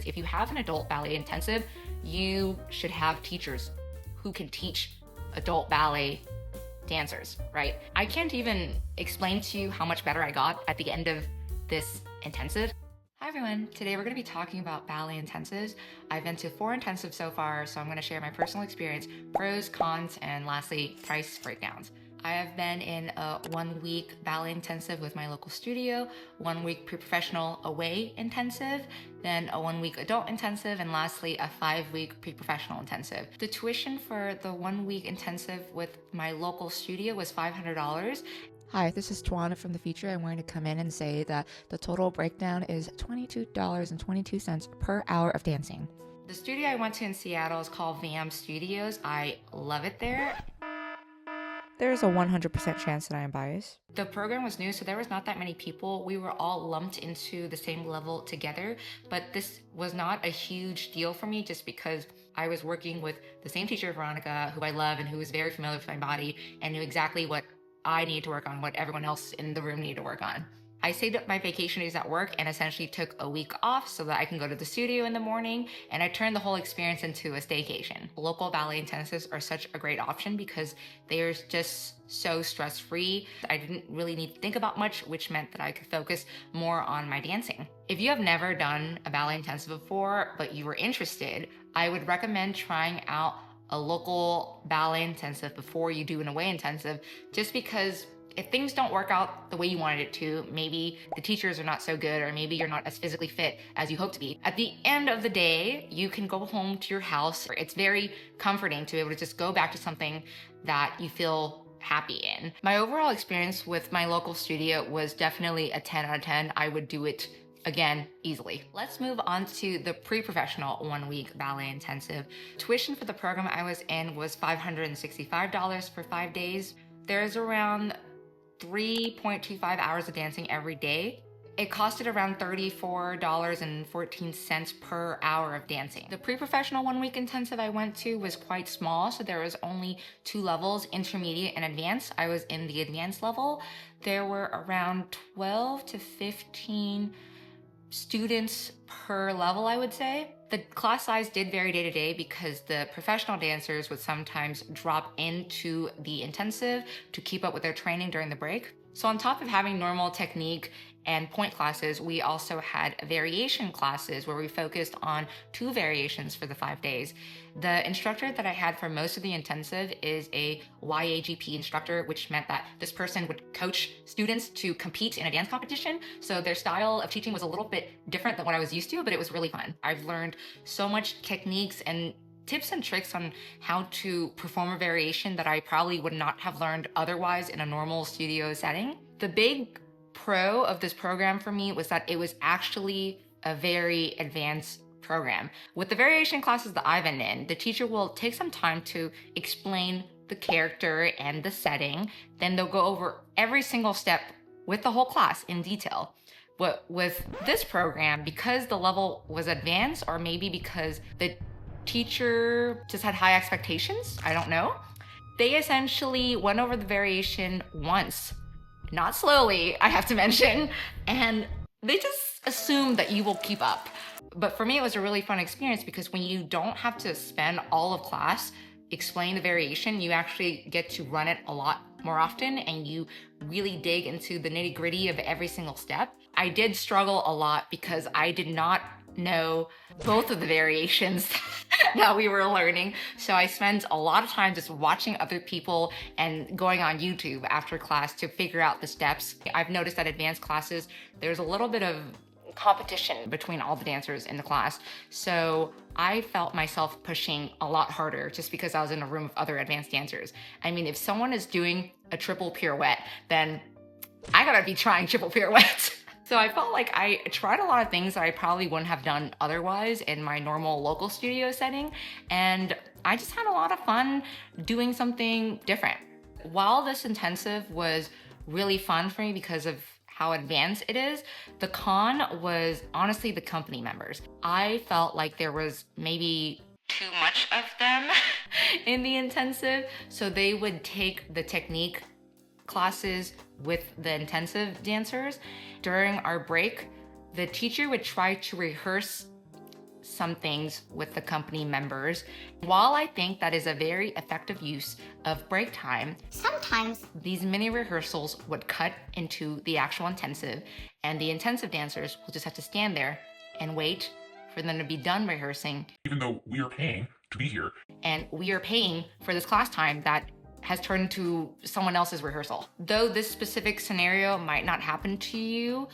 if you have an adult ballet intensive, you should have teachers who can teach adult ballet dancers, right? I can't even explain to you how much better I got at the end of this intensive. Hi everyone, today we're going to be talking about ballet intensives. I've been to 4 intensives so far, so I'm going to share my personal experience, pros, cons, and lastly, price breakdowns. I have been in a 1-week ballet intensive with my local studio, 1-week pre-professional away intensive, then a 1-week adult intensive, and lastly, a 5-week pre-professional intensive. The tuition for the 1-week intensive with my local studio was $500. Hi, this is Tawana from the future. I'm going to come in and say that the total breakdown is $22.22 per hour of dancing. The studio I went to in Seattle is called VAM Studios. I love it there. There's a 100% chance that I am biased. The program was new, so there was not that many people. We were all lumped into the same level together, but this was not a huge deal for me just because I was working with the same teacher, Veronica, who I love and who is very familiar with my body and knew exactly what I needed to work on, what everyone else in the room needed to work on. I saved up my vacation days at work and essentially took a week off so that I can go to the studio in the morning, and I turned the whole experience into a staycation. Local ballet intensives are such a great option because they're just so stress-free. I didn't really need to think about much, which meant that I could focus more on my dancing. If you have never done a ballet intensive before, but you were interested, I would recommend trying out a local ballet intensive before you do an away intensive, just because if things don't work out the way you wanted it to, maybe the teachers are not so good, or maybe you're not as physically fit as you hope to be. At the end of the day, you can go home to your house. It's very comforting to be able to just go back to something that you feel happy in. My overall experience with my local studio was definitely a 10 out of 10. I would do it again, easily. Let's move on to the pre-professional 1-week ballet intensive. Tuition for the program I was in was $565 for 5 days. There's around 3.25 hours of dancing every day. It costed around $34.14 per hour of dancing. The pre-professional 1-week intensive I went to was quite small, so there was only 2 levels, intermediate and advanced. I was in the advanced level. There were around 12 to 15 students per level, I would say. The class size did vary day to day because the professional dancers would sometimes drop into the intensive to keep up with their training during the break. So on top of having normal technique and point classes, we also had variation classes where we focused on 2 variations for the 5 days. The instructor that I had for most of the intensive is a YAGP instructor, which meant that this person would coach students to compete in a dance competition. So their style of teaching was a little bit different than what I was used to, but it was really fun. I've learned so much techniques and tips and tricks on how to perform a variation that I probably would not have learned otherwise in a normal studio setting. The big pro of this program for me was that it was actually a very advanced program. With the variation classes that I've been in, the teacher will take some time to explain the character and the setting. Then they'll go over every single step with the whole class in detail. But with this program, because the level was advanced, or maybe because the teacher just had high expectations, I don't know, they essentially went over the variation once, not slowly, I have to mention, and they just assume that you will keep up. But for me, it was a really fun experience because when you don't have to spend all of class explaining the variation, you actually get to run it a lot more often and you really dig into the nitty-gritty of every single step. I did struggle a lot because I did not know both of the variations that we were learning. So I spent a lot of time just watching other people and going on YouTube after class to figure out the steps. I've noticed that advanced classes, there's a little bit of competition between all the dancers in the class. So I felt myself pushing a lot harder just because I was in a room of other advanced dancers. I mean, if someone is doing a triple pirouette, then I gotta be trying triple pirouettes. So I felt like I tried a lot of things that I probably wouldn't have done otherwise in my normal local studio setting. And I just had a lot of fun doing something different. While this intensive was really fun for me because of how advanced it is, the con was honestly the company members. I felt like there was maybe too much of them in the intensive. So they would take the technique classes with the intensive dancers. During our break, the teacher would try to rehearse some things with the company members. While I think that is a very effective use of break time, sometimes these mini rehearsals would cut into the actual intensive, and the intensive dancers will just have to stand there and wait for them to be done rehearsing. Even though we are paying to be here. And we are paying for this class time that has turned into someone else's rehearsal. Though this specific scenario might not happen to you,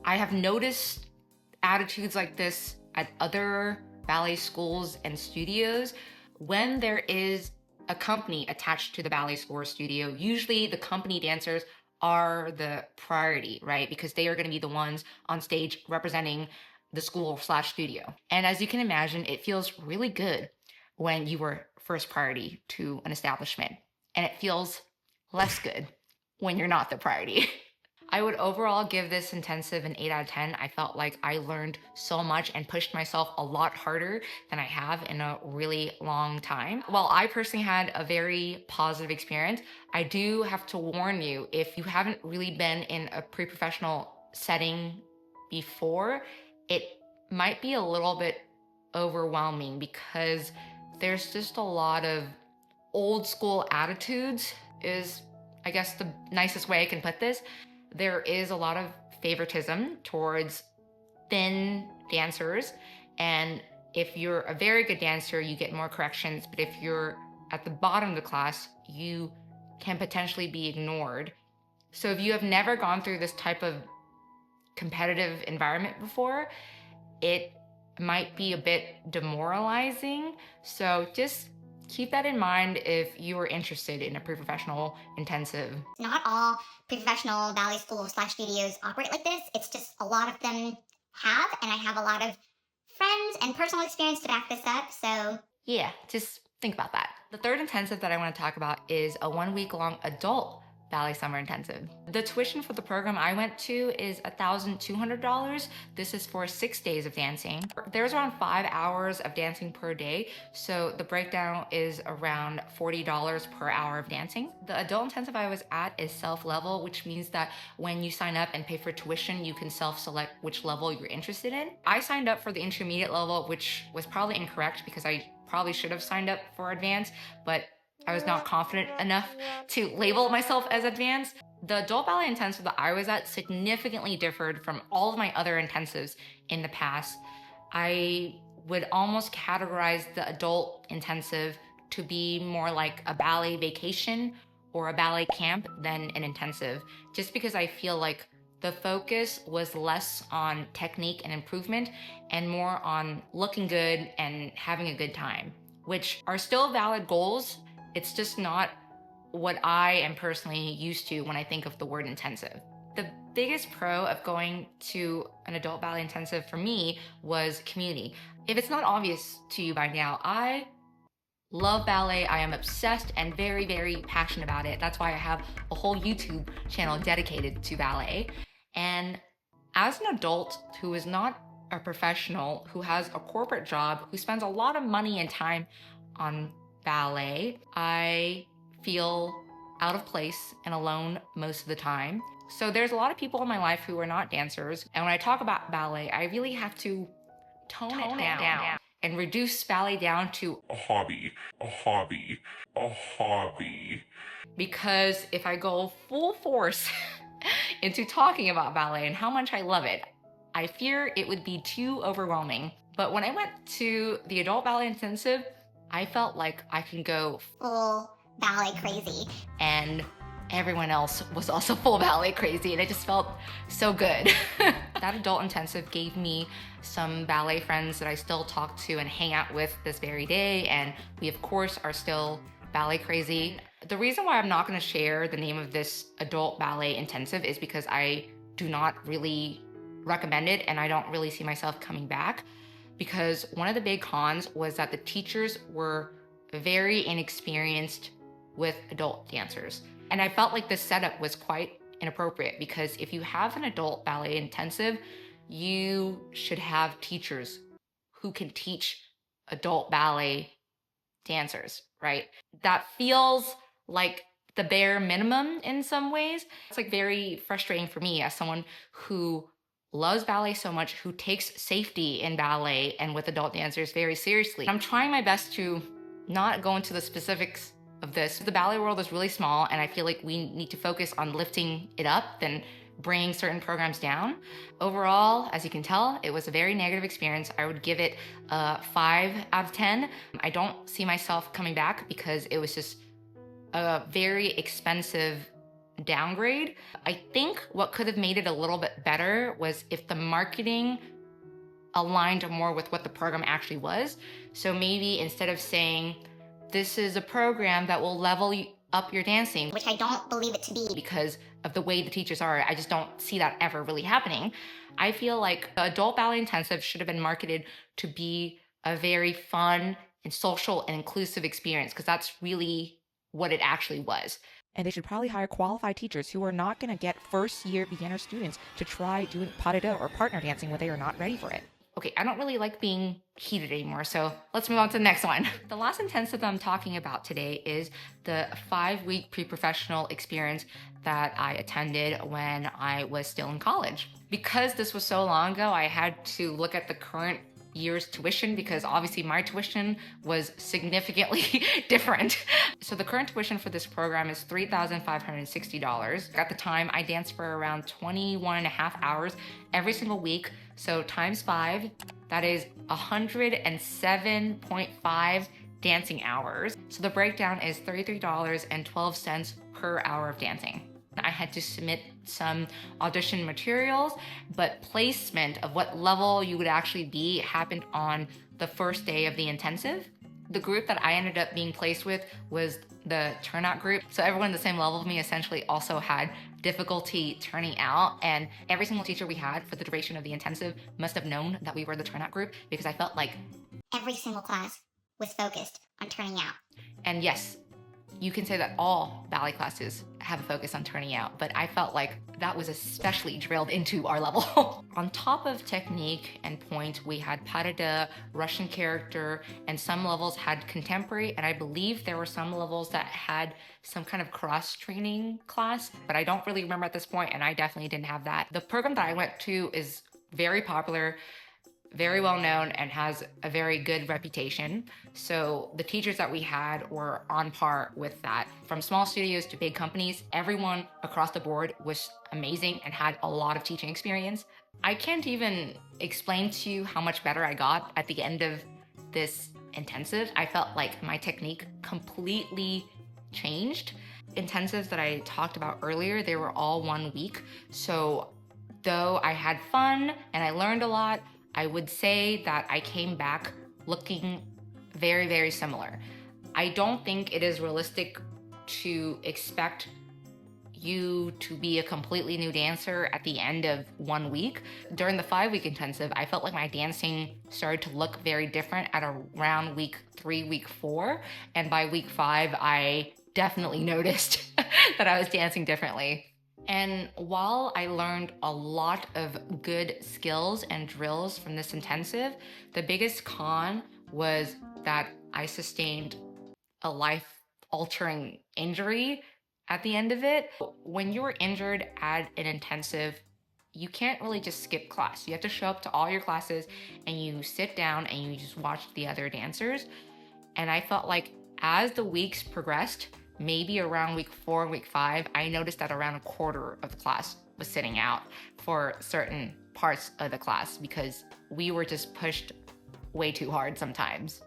I have noticed attitudes like this at other ballet schools and studios. When there is a company attached to the ballet school or studio, usually the company dancers are the priority, right? Because they are going to be the ones on stage representing the school/studio. And as you can imagine, it feels really good when you were first priority to an establishment. And it feels less good when you're not the priority. I would overall give this intensive an 8 out of 10. I felt like I learned so much and pushed myself a lot harder than I have in a really long time. While I personally had a very positive experience, I do have to warn you, if you haven't really been in a pre-professional setting before, it might be a little bit overwhelming because there's just a lot of old school attitudes is, I guess, the nicest way I can put this. There is a lot of favoritism towards thin dancers. And if you're a very good dancer, you get more corrections. But if you're at the bottom of the class, you can potentially be ignored. So if you have never gone through this type of competitive environment before, it might be a bit demoralizing. So just keep that in mind if you are interested in a pre-professional intensive. not all pre-professional ballet schools/studios operate like this. It's just a lot of them have, and I have a lot of friends and personal experience to back this up. So Yeah, just think about that. The third intensive that I want to talk about is a 1 week long adult ballet summer intensive. The tuition for the program I went to is $1,200. This is for 6 days of dancing. There's around 5 hours of dancing per day, so the breakdown is around $40 per hour of dancing. The adult intensive I was at is self-level, which means that when you sign up and pay for tuition, you can self-select which level you're interested in. I signed up for the intermediate level, which was probably incorrect because I probably should have signed up for advanced, but I was not confident enough to label myself as advanced. The adult ballet intensive that I was at significantly differed from all of my other intensives in the past. I would almost categorize the adult intensive to be more like a ballet vacation or a ballet camp than an intensive, just because I feel like the focus was less on technique and improvement and more on looking good and having a good time, which are still valid goals. It's just not what I am personally used to when I think of the word intensive. The biggest pro of going to an adult ballet intensive for me was community. If it's not obvious to you by now, I love ballet. I am obsessed and very, very passionate about it. That's why I have a whole YouTube channel dedicated to ballet. And as an adult who is not a professional, who has a corporate job, who spends a lot of money and time on ballet, I feel out of place and alone most of the time. So there's a lot of people in my life who are not dancers. And when I talk about ballet, I really have to tone it down and reduce ballet down to A hobby. A hobby. A hobby. because if I go full force into talking about ballet and how much I love it, I fear it would be too overwhelming. But when I went to the adult ballet intensive, I felt like I can go full ballet crazy. and everyone else was also full ballet crazy, and it just felt so good. That adult intensive gave me some ballet friends that I still talk to and hang out with this very day, and we of course are still ballet crazy. The reason why I'm not going to share the name of this adult ballet intensive is because I do not really recommend it, and I don't really see myself coming back, because one of the big cons was that the teachers were very inexperienced with adult dancers. And I felt like this setup was quite inappropriate, because if you have an adult ballet intensive, you should have teachers who can teach adult ballet dancers, right? That feels like the bare minimum in some ways. It's like very frustrating for me as someone who loves ballet so much, who takes safety in ballet and with adult dancers very seriously. I'm trying my best to not go into the specifics of this. The ballet world is really small, and I feel like we need to focus on lifting it up than bringing certain programs down. Overall, as you can tell, it was a very negative experience. I would give it a 5 out of 10. I don't see myself coming back because it was just a very expensive downgrade. I think what could have made it a little bit better was if the marketing aligned more with what the program actually was. So maybe instead of saying, this is a program that will level up your dancing, which I don't believe it to be. Because of the way the teachers are, I just don't see that ever really happening. I feel like the adult ballet intensive should have been marketed to be a very fun and social and inclusive experience, because that's really what it actually was. And they should probably hire qualified teachers who are not going to get first-year beginner students to try doing pas de deux or partner dancing when they are not ready for it. Okay, I don't really like being heated anymore, so let's move on to the next one. The last intensive that I'm talking about today is the 5-week pre-professional experience that I attended when I was still in college. Because this was so long ago, I had to look at the current year's tuition, because obviously my tuition was significantly different. So the current tuition for this program is $3,560. At the time, I danced for around 21 and a half hours every single week. So times 5, that is 107.5 dancing hours. So the breakdown is $33.12 per hour of dancing. I had to submit some audition materials, but placement of what level you would actually be happened on the first day of the intensive. The group that I ended up being placed with was the turnout group. So everyone the same level of me essentially also had difficulty turning out, and every single teacher we had for the duration of the intensive must have known that we were the turnout group, because I felt like every single class was focused on turning out. And yes, you can say that all ballet classes have a focus on turning out, but I felt like that was especially drilled into our level. On top of technique and point, we had pas de deux, Russian character, and some levels had contemporary, and I believe there were some levels that had some kind of cross-training class, but I don't really remember at this point, and I definitely didn't have that. The program that I went to is very popular, very well known, and has a very good reputation. So the teachers that we had were on par with that. From small studios to big companies, everyone across the board was amazing and had a lot of teaching experience. I can't even explain to you how much better I got at the end of this intensive. I felt like my technique completely changed. Intensives that I talked about earlier, they were all 1 week. So though I had fun and I learned a lot, I would say that I came back looking very, very similar. I don't think it is realistic to expect you to be a completely new dancer at the end of 1 week. During the 5-week intensive, I felt like my dancing started to look very different at around week 3, week 4. And by week 5, I definitely noticed that I was dancing differently. And while I learned a lot of good skills and drills from this intensive, the biggest con was that I sustained a life-altering injury at the end of it. When you're injured at an intensive, you can't really just skip class. You have to show up to all your classes and you sit down and you just watch the other dancers. And I felt like as the weeks progressed, maybe around week 4 and week 5, I noticed that around a quarter of the class was sitting out for certain parts of the class because we were just pushed way too hard sometimes.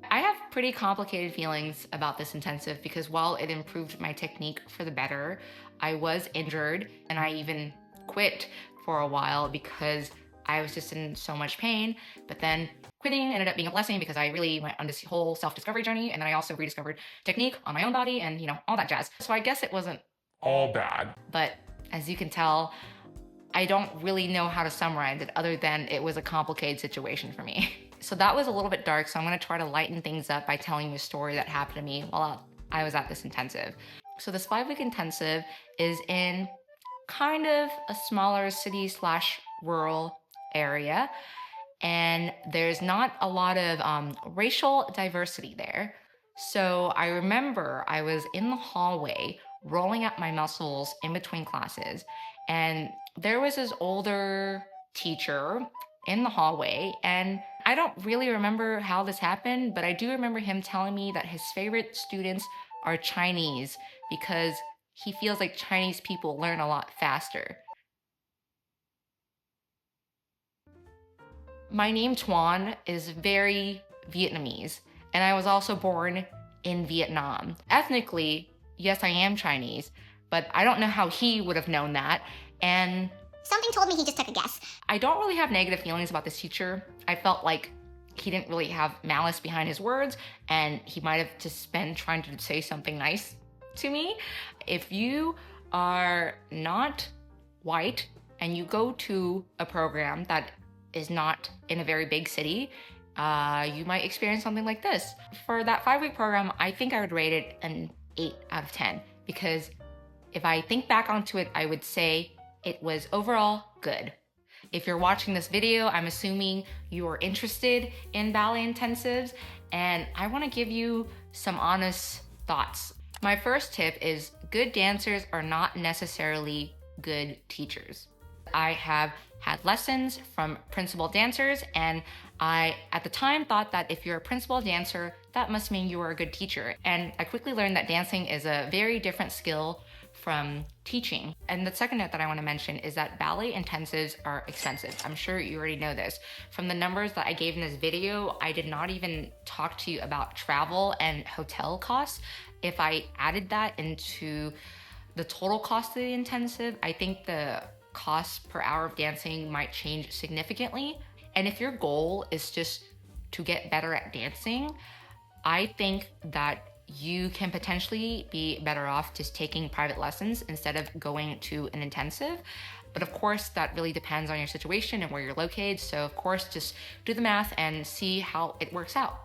I have pretty complicated feelings about this intensive because while it improved my technique for the better, I was injured and I even quit for a while because I was just in so much pain. But then quitting ended up being a blessing because I really went on this whole self-discovery journey, and then I also rediscovered technique on my own body and, all that jazz. So I guess it wasn't all bad. But as you can tell, I don't really know how to summarize it other than it was a complicated situation for me. So that was a little bit dark, so I'm gonna try to lighten things up by telling you a story that happened to me while I was at this intensive. So this 5-week intensive is in kind of a smaller city/rural area, and there's not a lot of racial diversity there. So I remember I was in the hallway rolling out my muscles in between classes, and there was this older teacher in the hallway, and I don't really remember how this happened, but I do remember him telling me that his favorite students are Chinese because he feels like Chinese people learn a lot faster. My name Tuan is very Vietnamese, and I was also born in Vietnam. Ethnically, yes, I am Chinese, but I don't know how he would have known that, and Something told me he just took a guess. I don't really have negative feelings about this teacher. I felt like he didn't really have malice behind his words, and he might have just been trying to say something nice to me. If you are not white and you go to a program that is not in a very big city, you might experience something like this. For that 5-week program, I think I would rate it an 8 out of 10 because if I think back onto it, I would say it was overall good. If you're watching this video, I'm assuming you are interested in ballet intensives, and I want to give you some honest thoughts. My first tip is good dancers are not necessarily good teachers. I have had lessons from principal dancers, and I, at the time, thought that if you're a principal dancer, that must mean you are a good teacher. And I quickly learned that dancing is a very different skill from teaching. And the second note that I want to mention is that ballet intensives are expensive. I'm sure you already know this. From the numbers that I gave in this video, I did not even talk to you about travel and hotel costs. If I added that into the total cost of the intensive, I think the cost per hour of dancing might change significantly. And if your goal is just to get better at dancing, I think that you can potentially be better off just taking private lessons instead of going to an intensive. But of course, that really depends on your situation and where you're located. So of course, just do the math and see how it works out.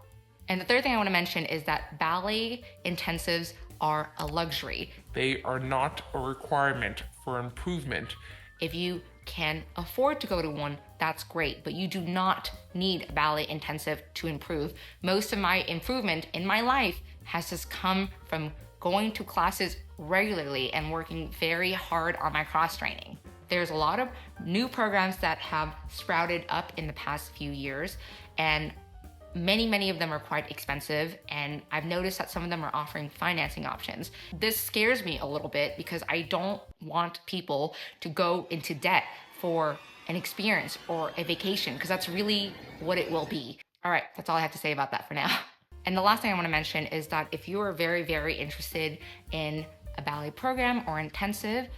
And the third thing I want to mention is that ballet intensives are a luxury. They are not a requirement for improvement. If you can afford to go to one, that's great, but you do not need a ballet intensive to improve. Most of my improvement in my life has just come from going to classes regularly and working very hard on my cross training. There's a lot of new programs that have sprouted up in the past few years, and many of them are quite expensive, and I've noticed that some of them are offering financing options. This scares me a little bit because I don't want people to go into debt for an experience or a vacation, because that's really what it will be. All right, that's all I have to say about that for now. And the last thing I want to mention is that if you are very interested in a ballet program or intensive,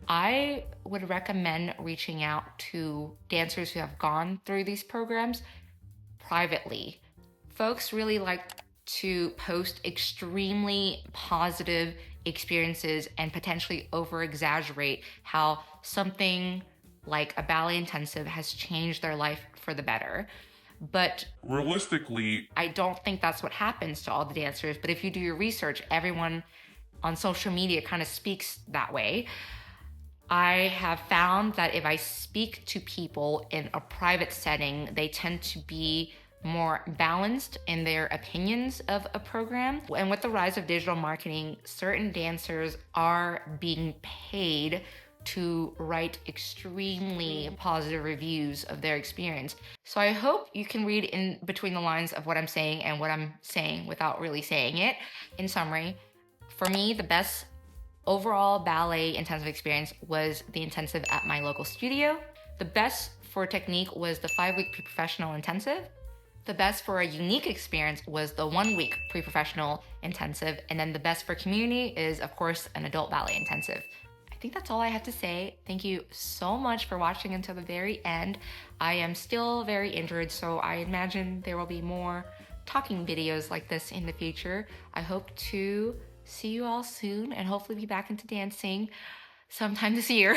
I would recommend reaching out to dancers who have gone through these programs privately. Folks really like to post extremely positive experiences and potentially over-exaggerate how something like a ballet intensive has changed their life for the better. But realistically, I don't think that's what happens to all the dancers. But if you do your research, everyone on social media kind of speaks that way. I have found that if I speak to people in a private setting, they tend to be more balanced in their opinions of a program. And with the rise of digital marketing, certain dancers are being paid to write extremely positive reviews of their experience. So I hope you can read in between the lines of what I'm saying and what I'm saying without really saying it. In summary, for me, the best overall ballet intensive experience was the intensive at my local studio. The best for technique was the 5-week pre-professional intensive. The best for a unique experience was the 1-week pre-professional intensive. And then the best for community is, of course, an adult ballet intensive. I think that's all I have to say. Thank you so much for watching until the very end. I am still very injured, so I imagine there will be more talking videos like this in the future. I hope to see you all soon and hopefully be back into dancing sometime this year.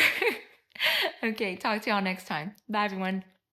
Okay, talk to y'all next time. Bye, everyone.